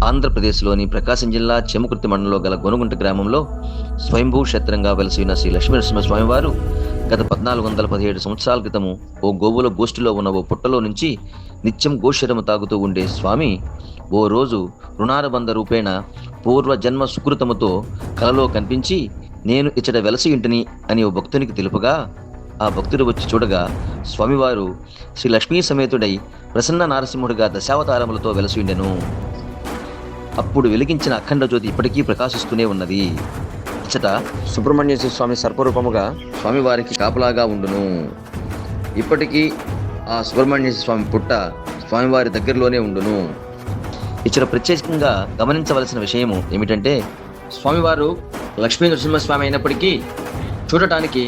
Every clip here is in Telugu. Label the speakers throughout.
Speaker 1: ఆంధ్రప్రదేశ్లోని ప్రకాశం జిల్లా చెముకుర్తి మండలంలో గల గొనుగుంట గ్రామంలో స్వయంభూ క్షేత్రంగా వెలసిన శ్రీ లక్ష్మీనరసింహస్వామివారు గత 1417 సంవత్సరాల క్రితము ఓ గోవుల గోష్ఠిలో ఉన్న ఓ పుట్టలో నుంచి నిత్యం గోశరము తాగుతూ ఉండే స్వామి ఓ రోజు రుణారబంధ రూపేణ పూర్వజన్మ సుకృతముతో కలలో కనిపించి నేను ఇచ్చట వెలసి ఇంటిని అని ఓ భక్తునికి తెలుపగా ఆ భక్తుడు వచ్చి చూడగా స్వామివారు శ్రీ లక్ష్మీ సమేతుడై ప్రసన్న నారసింహుడిగా దశావతారములతో వెలసిండెను. అప్పుడు వెలిగించిన అఖండ జ్యోతి ఇప్పటికీ ప్రకాశిస్తూనే ఉన్నది. ఇచ్చట సుబ్రహ్మణ్యేశ్వర స్వామి సర్పరూపముగా స్వామివారికి కాపలాగా ఉండును. ఇప్పటికీ ఆ సుబ్రహ్మణ్యేశ్వర స్వామి పుట్ట స్వామివారి దగ్గరలోనే ఉండును. ఇచ్చట ప్రత్యేకంగా గమనించవలసిన విషయము ఏమిటంటే, స్వామివారు లక్ష్మీ నరసింహస్వామి అయినప్పటికీ చూడటానికి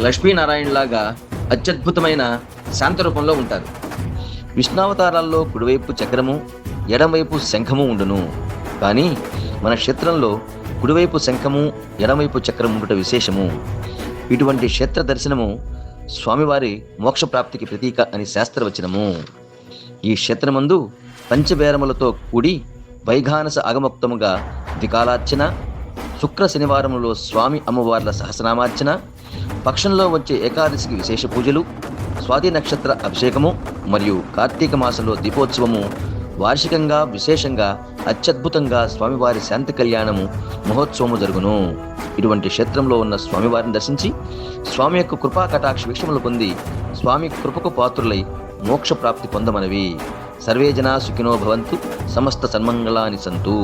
Speaker 1: లక్ష్మీనారాయణలాగా అత్యద్భుతమైన శాంత రూపంలో ఉంటారు. విష్ణావతారాల్లో కుడివైపు చక్రము, ఎడమవైపు శంఖము ఉండును. కానీ మన క్షేత్రంలో కుడివైపు శంఖము, ఎడమవైపు చక్రం ఉండట విశేషము. ఇటువంటి క్షేత్ర దర్శనము స్వామివారి మోక్షప్రాప్తికి ప్రతీక అని శాస్త్రవచనము. ఈ క్షేత్రమందు పంచబేరములతో కూడి వైఘానస ఆగమోక్తముగా ద్వికాలార్చన, శుక్ర శనివారములో స్వామి అమ్మవార్ల సహస్రనామార్చన, పక్షంలో వచ్చే ఏకాదశికి విశేష పూజలు, స్వాతి నక్షత్ర అభిషేకము మరియు కార్తీక మాసంలో దీపోత్సవము వార్షికంగా విశేషంగా అత్యద్భుతంగా స్వామివారి శాంతి కళ్యాణము మహోత్సవము జరుగును. ఇటువంటి క్షేత్రంలో ఉన్న స్వామివారిని దర్శించి స్వామి యొక్క కృపా కటాక్ష వీక్షములు పొంది స్వామి కృపకు పాత్రులై మోక్ష ప్రాప్తి పొందమనవి. సర్వే జనా సుఖినో భవంతు, సమస్త సన్మంగళాని సంతు.